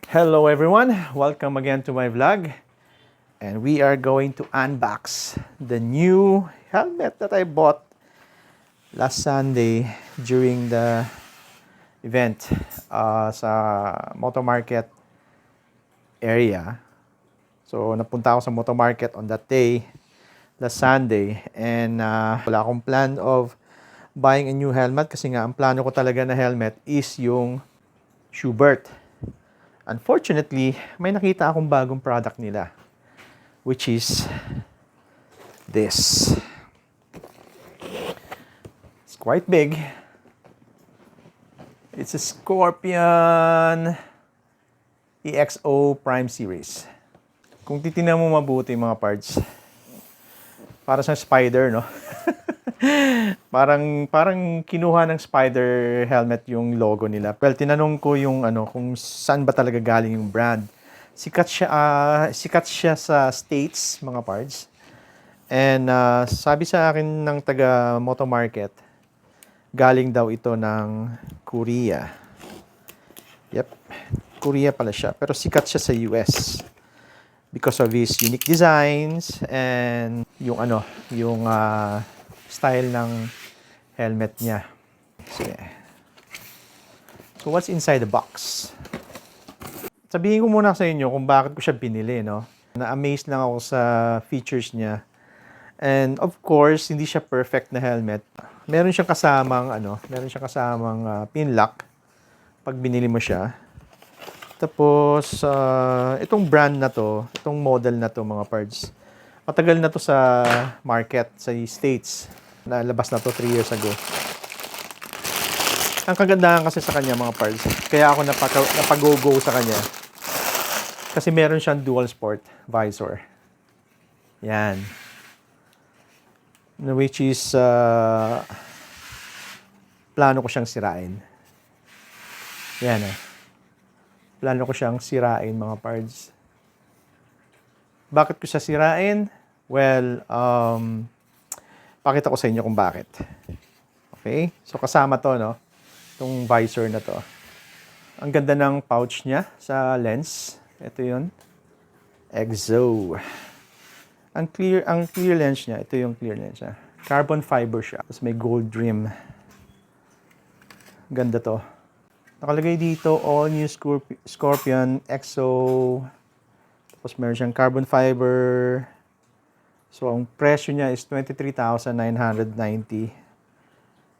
Hello everyone, welcome again to my vlog. And we are going to unbox the new helmet that I bought last Sunday during the event sa Moto Market area. So napunta ako sa Moto Market on that day, last Sunday. And wala akong plan of buying a new helmet kasi nga ang plano ko talaga na helmet is yung Schuberth. Unfortunately, may nakita akong bagong product nila, which is this. It's quite big. It's a Scorpion EXO Prime Series. Kung titingnan mo mabuti mga parts, para sa spider, no? parang kinuha ng spider helmet yung logo nila. Well, tinanong ko yung kung saan ba talaga galing yung brand. Sikat siya sa States, mga parts. And sabi sa akin ng taga Moto Market, galing daw ito ng Korea. Yep, Korea pala siya. Pero sikat siya sa US because of his unique designs and yung style ng helmet niya. So what's inside the box? Sabihin ko muna sa inyo kung bakit ko siya binili, no? Na-amaze lang ako sa features niya. And of course, hindi siya perfect na helmet. Meron siyang kasamang pin lock pag binili mo siya. Tapos itong brand na to, itong model na to, mga parts, matagal na to sa market sa States. Nalabas na to 3 years ago. Ang kagandahan kasi sa kanya, mga parts, kaya ako napago-go sa kanya. Kasi meron siyang dual sport visor. Yan. Which is, plano ko siyang sirain. Yan Plano ko siyang sirain, mga parts. Bakit ko siya sirain? Well, pakita ko sa inyo kung bakit. Okay? So, kasama to, no? Itong visor na to. Ang ganda ng pouch niya sa lens. Ito yun. EXO. Ang clear lens niya. Ito yung clear lens niya. Carbon fiber siya. Tapos may gold rim. Ganda to. Nakalagay dito, all new Scorpion EXO. Tapos meron siyang carbon fiber. So, ang presyo niya is 23,990.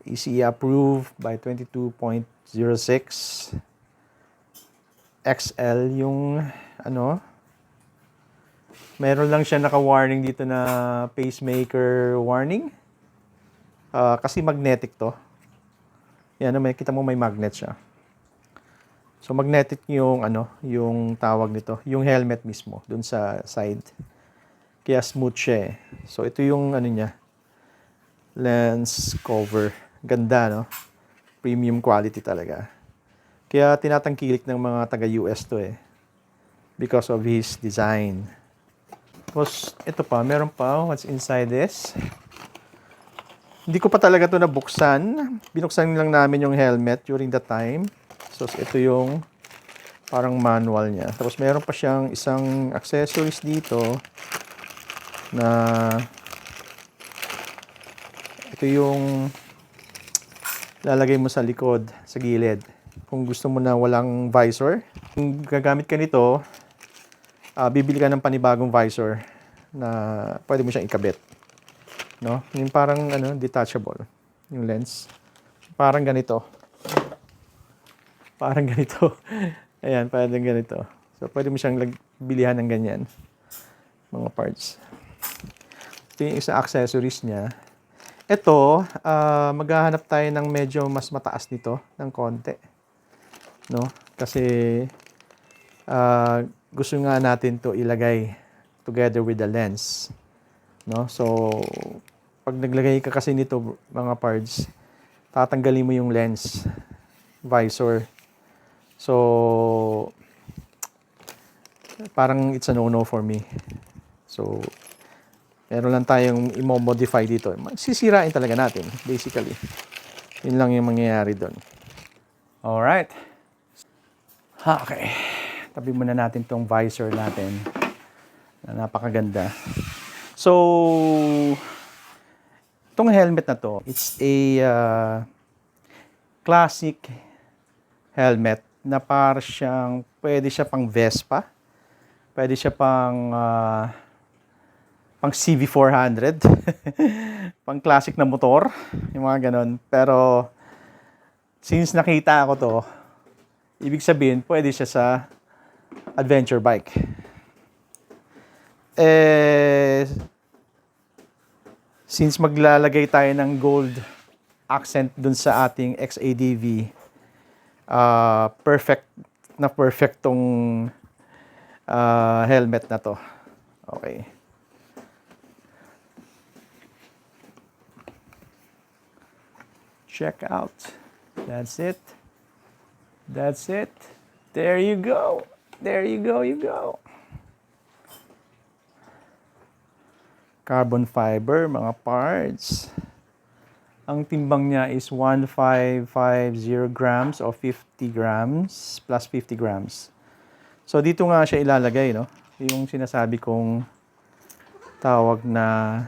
ECE approved by 22.06. XL yung meron lang siya naka-warning dito na pacemaker warning. Kasi magnetic to. Yan, kita mo may magnet siya. So, magnetic yung yung tawag nito, yung helmet mismo, dun sa side. Kaya smooth siya eh. So, ito yung niya, lens cover. Ganda, no? Premium quality talaga. Kaya tinatangkilik ng mga taga-US to eh. Because of his design. Tapos, ito pa, meron pa. What's inside this? Hindi ko pa talaga to nabuksan. Binuksan lang namin yung helmet during that time. So, ito yung parang manual niya. Tapos, meron pa siyang isang accessories dito na ito yung lalagay mo sa likod, sa gilid. Kung gusto mo na walang visor, kung gagamit ka nito, bibili ka ng panibagong visor na pwede mo siyang ikabit. No? Yung parang detachable, yung lens. Parang ganito. Parang ganito. Ayan, parang ganito. So, pwede mo siyang bilihan ng ganyan. Mga parts. Ito yung isa accessories niya. Ito, maghahanap tayo ng medyo mas mataas nito, ng konti. No? Kasi, gusto nga natin to ilagay together with the lens. No? So, pag naglagay ka kasi nito, mga parts, tatanggalin mo yung lens visor. So, parang it's a no-no for me. So, meron lang tayong i-modify dito. Sisirain talaga natin, basically. Yun lang yung mangyayari doon. Alright. Okay. Tabi muna natin tong visor natin. Na napakaganda. So, itong helmet na to, it's a classic helmet na para siyang, pwede siya pang Vespa, pwede siya pang CV400, pang classic na motor, yung mga ganon. Pero, since nakita ko to, ibig sabihin, pwede siya sa adventure bike. Since maglalagay tayo ng gold accent dun sa ating XADV, perfect tong helmet na to. Okay. Check out. That's it. That's it. There you go. There you go, you go. Carbon fiber, mga parts. Ang timbang niya is 1550 grams o 50 grams plus 50 grams. So dito nga siya ilalagay, no? Yung sinasabi kong tawag na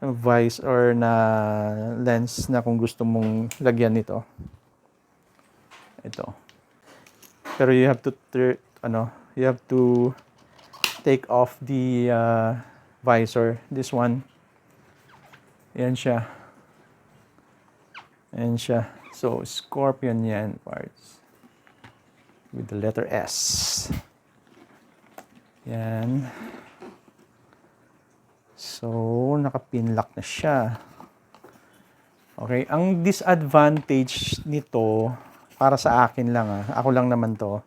vise or na lens na kung gusto mong lagyan nito. Ito. Pero you have to take off the visor. This one. Yan siya. Yan siya. So, Scorpion yan parts. With the letter S. Yan. So, naka-pinlock na siya. Okay. Ang disadvantage nito, para sa akin lang ako lang naman to,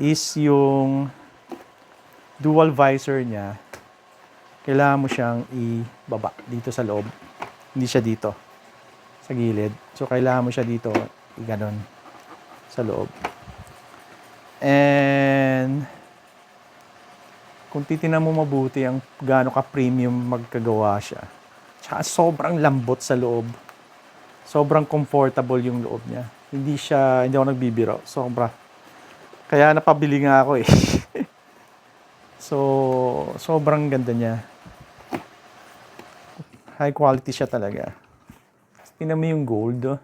is yung dual visor niya, kailangan mo siyang ibaba dito sa loob. Hindi siya dito, sa gilid. So, kailangan mo siya dito, iganon, sa loob. And, kung titingnan mo mabuti ang gaano ka-premium magkagawa siya. Tsaka sobrang lambot sa loob. Sobrang comfortable yung loob niya. Hindi ako nagbibiro. Sobra. Kaya napabili nga ako eh. So, sobrang ganda niya. High quality siya talaga. Tingnan mo yung gold. Oh.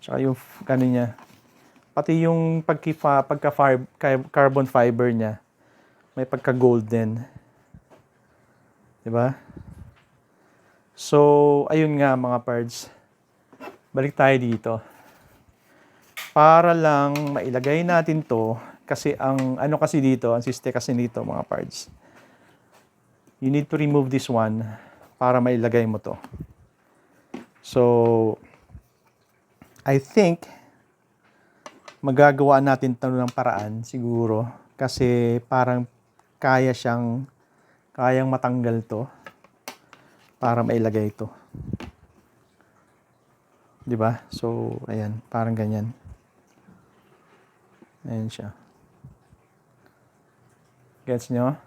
Tsaka yung gano'n niya. Pati yung carbon fiber niya, may pagka-gold din. Diba? So, ayun nga mga pards. Balik tayo dito. Para lang mailagay natin to, kasi ang siste kasi dito mga pards. You need to remove this one para mailagay mo to. So, I think magagawa natin ito ng paraan siguro kasi parang kayang matanggal to para mailagay ito. 'Di ba? So, ayan, parang ganyan. Ayan siya. Gets nyo?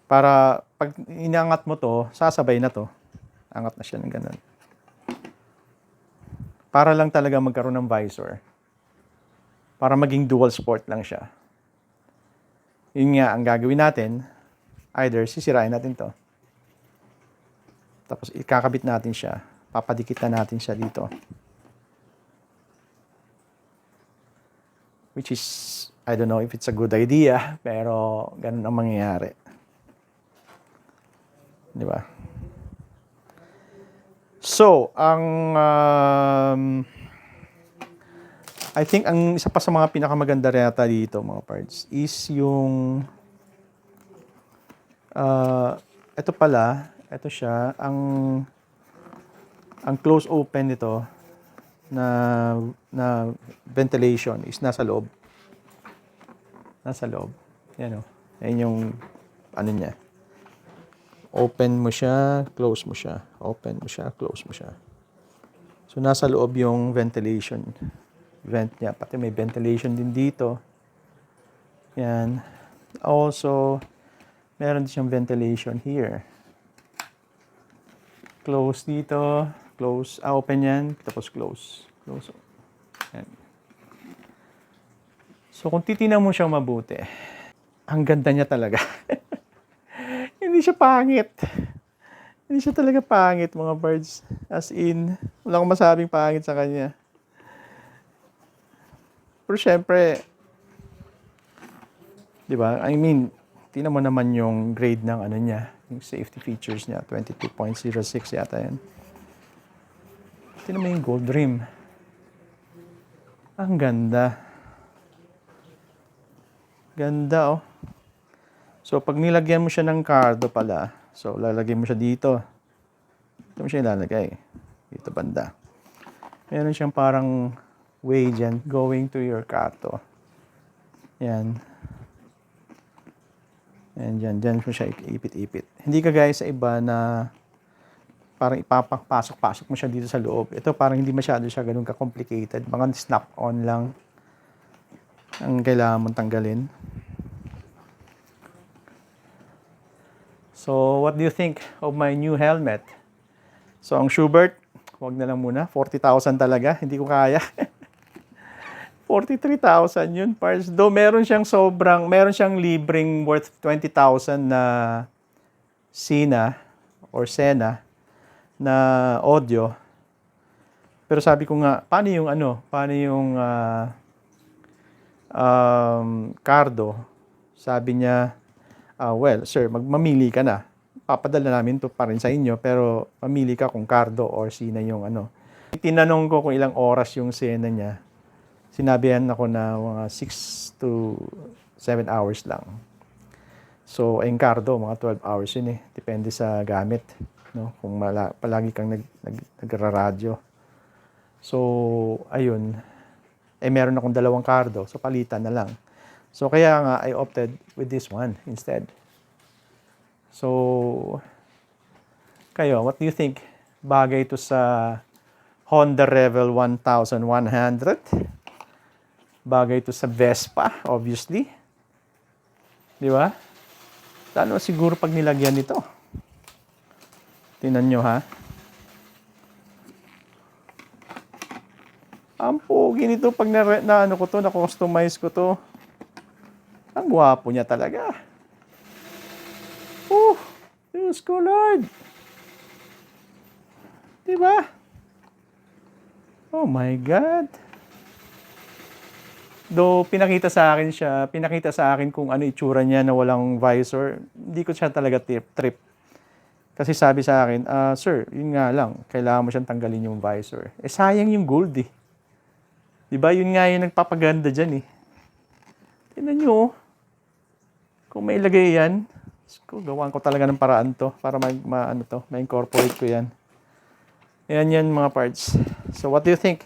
Para pag inangat mo to, sasabay na to. Angat na siya ng ganun. Para lang talaga magkaroon ng visor. Para maging dual sport lang siya. Yun nga, ang gagawin natin, either sisirain natin to. Tapos ikakabit natin siya. Papadikit na natin siya dito. Which is, I don't know if it's a good idea, pero ganun ang mangyayari. Di ba? So, I think ang isa pa sa mga pinakamaganda yata dito, mga parts, is yung ito pala, ito siya, ang close open nito na ventilation is nasa loob. Nasa loob. Yan o. Yan yung ano niya. Open mo siya, close mo siya. Open mo siya, close mo siya. So, nasa loob yung ventilation. Vent niya. Pati may ventilation din dito. Yan. Also, meron din siyang ventilation here. Close dito. Close. Open yan. Tapos close. Close. Yan. So kung titingnan mo siyang mabuti, ang ganda niya talaga. Hindi siya pangit. Hindi siya talaga pangit, mga birds. As in, wala akong masabing pangit sa kanya. Pero syempre, di ba? I mean, tingnan mo naman yung grade ng ano niya, yung safety features niya, 22.06 yata yan. Tingnan mo yung gold rim. Ang ganda. Ganda, oh. So, pag nilagyan mo siya ng cardo pala, so, lalagyan mo siya dito. Dito mo siya ilalagay. Dito banda. Meron siyang parang way dyan, going to your cardo. Yan. And dyan mo siya ipit-ipit. Hindi kagaya sa iba na parang ipapasok-pasok mo siya dito sa loob. Ito parang hindi masyado siya ganun ka-complicated. Mga snap-on lang ang kailangan mong tanggalin. So, what do you think of my new helmet? So, ang Schubert, wag na lang muna. 40,000 talaga. Hindi ko kaya. 43,000 yun, parts. Though meron siyang libreng worth 20,000 na Sena na audio. Pero sabi ko nga, paano yung Cardo? Sabi niya, well, sir, mamili ka na. Papadala namin to pa rin sa inyo, pero mamili ka kung Cardo or Sena yung ano. Tinanong ko kung ilang oras yung Sena niya. Sinabihan ako na mga 6 to 7 hours lang. So, yung Cardo, mga 12 hours yun eh. Depende sa gamit. No? Kung palagi kang nagraradyo. So, ayun. Meron akong 2 Cardo. So, palitan na lang. So, kaya nga, I opted with this one instead. So, kayo, what do you think? Bagay ito sa Honda Rebel 1100? Bagay ito sa Vespa, obviously. Di ba? Lalo siguro pag nilagyan nito. Tingnan nyo, ha? Ang pogi nito pag na-customize ko to. Ang gwapo niya talaga. Diyos ko, Lord. Diba? Oh my God. Though pinakita sa akin kung ano itsura niya na walang visor, hindi ko siya talaga trip. Kasi sabi sa akin, sir, yun nga lang, kailangan mo siyang tanggalin yung visor. Sayang yung gold eh. Diba? Yun nga yung nagpapaganda dyan eh. Tingnan nyo, kung may ilagay yan, gawan ko talaga ng paraan to para ma-incorporate ko yan. Yan mga parts. So what do you think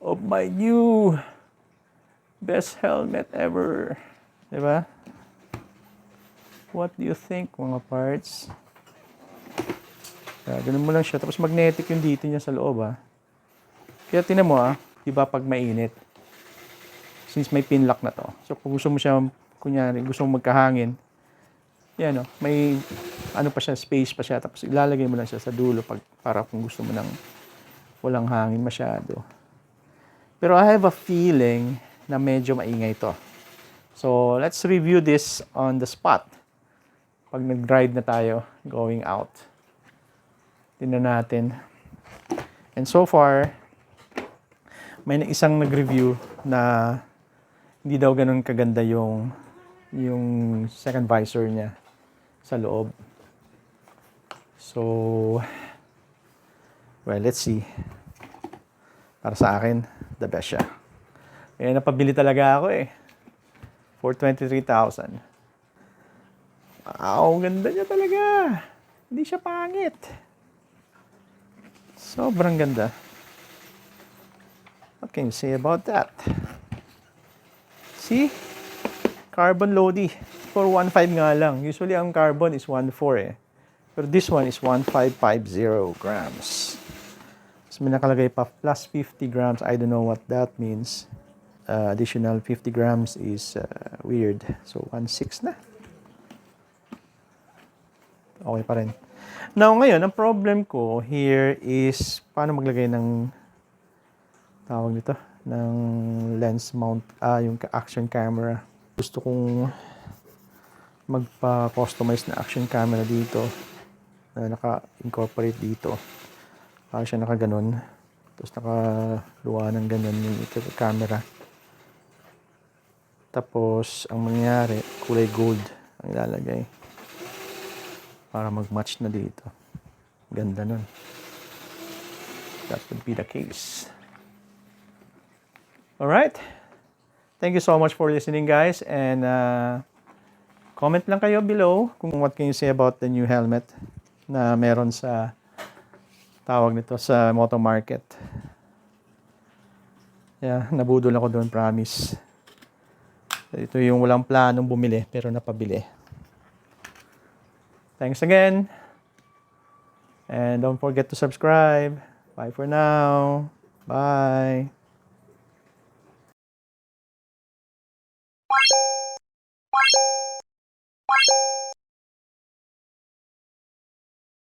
of my new best helmet ever? Diba? What do you think, mga parts? Ganun mo lang siya. Tapos magnetic yung dito niya sa loob, ha. Kaya tinan mo, diba pag mainit, since may pin lock na to. So kung gusto mo siya, kunyari, gusto mo magkahangin, yan, may pa siya, space pa siya. Tapos ilalagay mo lang siya sa dulo para kung gusto mo nang walang hangin masyado. Pero I have a feeling na medyo maingay to. So, let's review this on the spot. Pag nag-ride na tayo, going out. Tingnan natin. And so far, may isang nag-review na hindi daw ganun kaganda yung second visor niya sa loob. So, well, let's see. Para sa akin, the best siya. Kaya napabili talaga ako eh. For 23,000. Wow, ganda niya talaga. Hindi siya pangit. Sobrang ganda. What can you say about that? See? Carbon Lodi. For 1.5 nga lang. Usually ang carbon is 1.4 eh. Pero this one is 1.550 grams. So may nakalagay pa plus 50 grams. I don't know what that means. Additional 50 grams is weird. So 1.6 na. Okay pa rin. Now ngayon, ang problem ko here is paano maglagay ng tawag nito, ng lens mount, yung action camera. Gusto kong magpa-customize na action camera dito na naka-incorporate dito. Para siya nakaganon. Tapos nakaluwa ng ganyan yung camera. Tapos ang mangyayari, kulay gold ang ilalagay. Para mag-match na dito. Ganda nun. That would be the case. Alright. Thank you so much for listening, guys. And comment lang kayo below kung what can you say about the new helmet na meron sa tawag nito sa Moto Market. Yeah, nabudol ako doon, promise. Ito yung walang planong bumili pero napabili. Thanks again. And don't forget to subscribe. Bye for now. Bye.